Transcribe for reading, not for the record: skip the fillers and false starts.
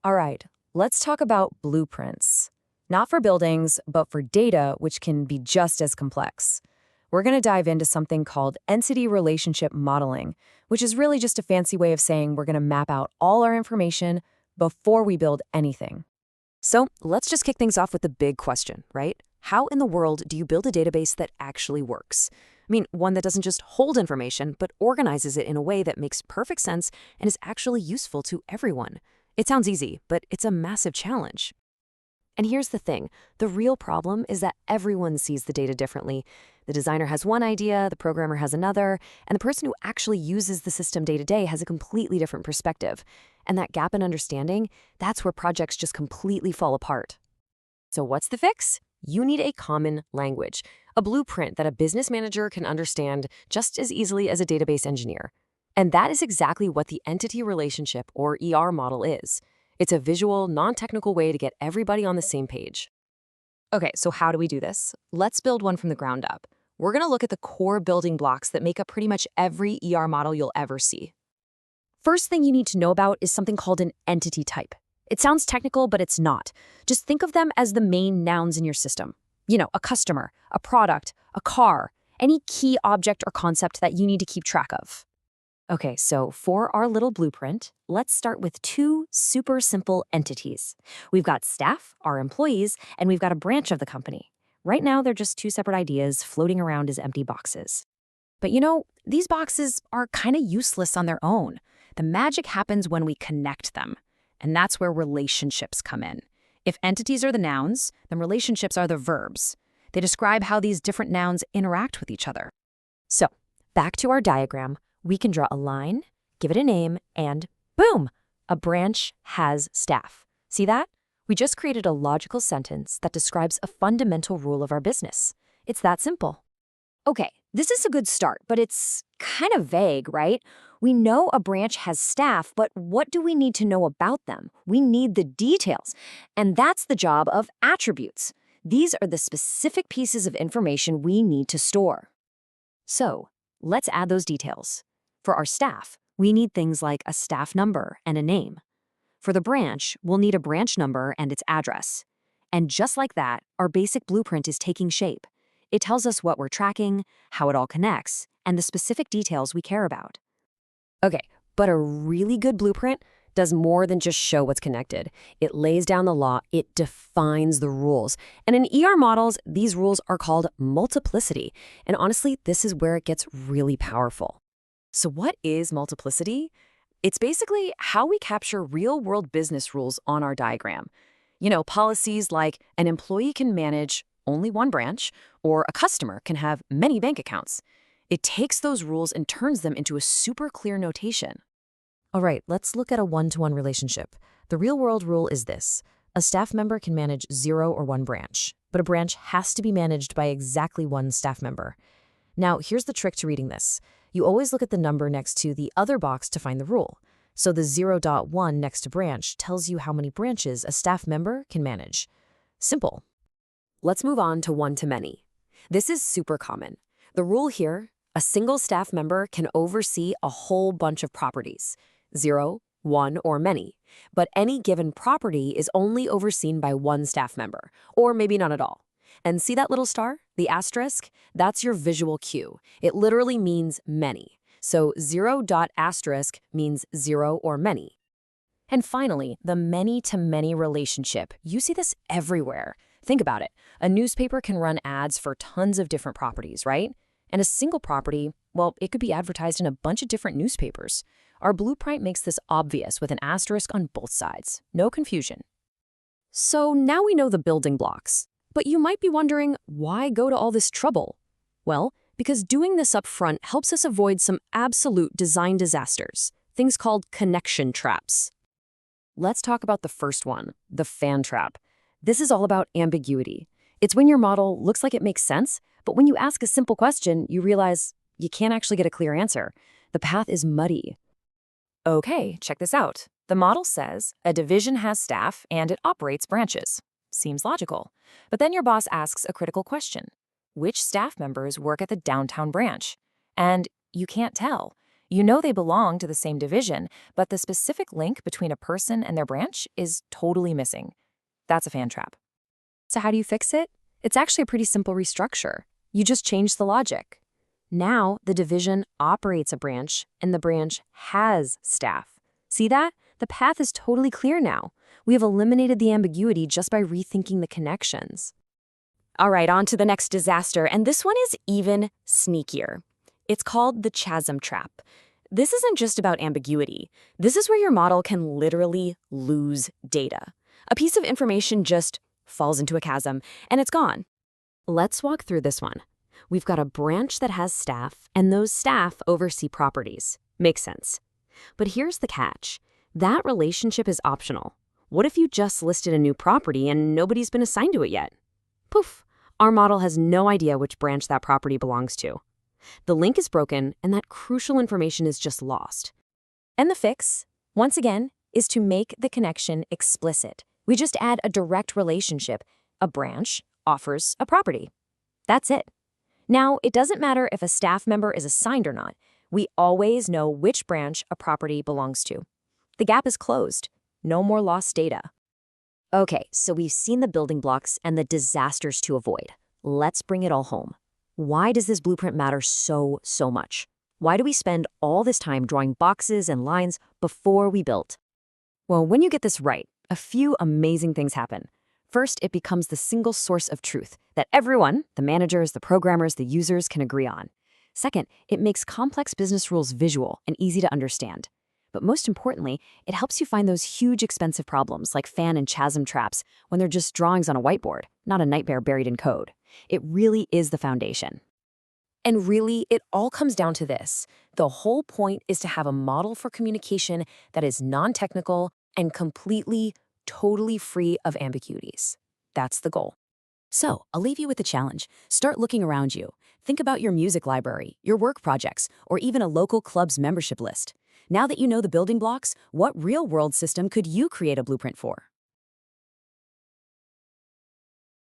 All right, let's talk about blueprints. Not for buildings, but for data, which can be just as complex. We're going to dive into something called entity relationship modeling, which is really just a fancy way of saying we're going to map out all our information before we build anything. So let's just kick things off with the big question, right? How in the world do you build a database that actually works? I mean, one that doesn't just hold information, but organizes it in a way that makes perfect sense and is actually useful to everyone. It sounds easy, but it's a massive challenge. And here's the thing. The real problem is that everyone sees the data differently. The designer has one idea, the programmer has another, and the person who actually uses the system day to day has a completely different perspective. And that gap in understanding, that's where projects just completely fall apart. So what's the fix? You need a common language, a blueprint that a business manager can understand just as easily as a database engineer. And that is exactly what the entity relationship, or ER model, is. It's a visual, non-technical way to get everybody on the same page. Okay, so how do we do this? Let's build one from the ground up. We're going to look at the core building blocks that make up pretty much every ER model you'll ever see. First thing you need to know about is something called an entity type. It sounds technical, but it's not. Just think of them as the main nouns in your system. You know, a customer, a product, a car, any key object or concept that you need to keep track of. Okay, so for our little blueprint, let's start with two super simple entities. We've got staff, our employees, and we've got a branch of the company. Right now, they're just two separate ideas floating around as empty boxes. But you know, these boxes are kind of useless on their own. The magic happens when we connect them. And that's where relationships come in. If entities are the nouns, then relationships are the verbs. They describe how these different nouns interact with each other. So, back to our diagram. We can draw a line, give it a name, and boom! A branch has staff. See that? We just created a logical sentence that describes a fundamental rule of our business. It's that simple. Okay, this is a good start, but it's kind of vague, right? We know a branch has staff, but what do we need to know about them? We need the details, and that's the job of attributes. These are the specific pieces of information we need to store. So, let's add those details. For our staff, we need things like a staff number and a name. For the branch, we'll need a branch number and its address. And just like that, our basic blueprint is taking shape. It tells us what we're tracking, how it all connects, and the specific details we care about. Okay, but a really good blueprint does more than just show what's connected. It lays down the law, it defines the rules. And in ER models, these rules are called multiplicity. And honestly, this is where it gets really powerful. So what is multiplicity? It's basically how we capture real-world business rules on our diagram. You know, policies like an employee can manage only one branch, or a customer can have many bank accounts. It takes those rules and turns them into a super clear notation. All right, let's look at a one-to-one relationship. The real-world rule is this. A staff member can manage 0 or 1 branch, but a branch has to be managed by exactly one staff member. Now, here's the trick to reading this. You always look at the number next to the other box to find the rule. So the 0.1 next to branch tells you how many branches a staff member can manage. Simple. Let's move on to one-to-many. This is super common. The rule here, a single staff member can oversee a whole bunch of properties, 0, 1, or many. But any given property is only overseen by one staff member, or maybe none at all. And see that little star, the asterisk? That's your visual cue. It literally means many. So 0.* means 0 or many. And finally, the many-to-many relationship. You see this everywhere. Think about it. A newspaper can run ads for tons of different properties, right? And a single property, well, it could be advertised in a bunch of different newspapers. Our blueprint makes this obvious with an asterisk on both sides. No confusion. So now we know the building blocks. But you might be wondering, why go to all this trouble? Well, because doing this up front helps us avoid some absolute design disasters, things called connection traps. Let's talk about the first one, the fan trap. This is all about ambiguity. It's when your model looks like it makes sense, but when you ask a simple question, you realize you can't actually get a clear answer. The path is muddy. Okay, check this out. The model says a division has staff and it operates branches. Seems logical. But then your boss asks a critical question. Which staff members work at the downtown branch? And you can't tell. You know they belong to the same division, but the specific link between a person and their branch is totally missing. That's a fan trap. So how do you fix it? It's actually a pretty simple restructure. You just change the logic. Now, the division operates a branch, and the branch has staff. See that? The path is totally clear now. We have eliminated the ambiguity just by rethinking the connections. All right, on to the next disaster, and this one is even sneakier. It's called the chasm trap. This isn't just about ambiguity. This is where your model can literally lose data. A piece of information just falls into a chasm, and it's gone. Let's walk through this one. We've got a branch that has staff, and those staff oversee properties. Makes sense. But here's the catch. That relationship is optional. What if you just listed a new property and nobody's been assigned to it yet? Poof! Our model has no idea which branch that property belongs to. The link is broken, and that crucial information is just lost. And the fix, once again, is to make the connection explicit. We just add a direct relationship. A branch offers a property. That's it. Now, it doesn't matter if a staff member is assigned or not. We always know which branch a property belongs to. The gap is closed. No more lost data. Okay, so we've seen the building blocks and the disasters to avoid. Let's bring it all home. Why does this blueprint matter so much? Why do we spend all this time drawing boxes and lines before we build? Well, when you get this right, a few amazing things happen. First, it becomes the single source of truth that everyone, the managers, the programmers, the users, can agree on. Second, it makes complex business rules visual and easy to understand. But most importantly, it helps you find those huge expensive problems like fan and chasm traps when they're just drawings on a whiteboard, not a nightmare buried in code. It really is the foundation. And really, it all comes down to this. The whole point is to have a model for communication that is non-technical and completely, totally free of ambiguities. That's the goal. So, I'll leave you with the challenge. Start looking around you. Think about your music library, your work projects, or even a local club's membership list. Now that you know the building blocks, what real-world system could you create a blueprint for?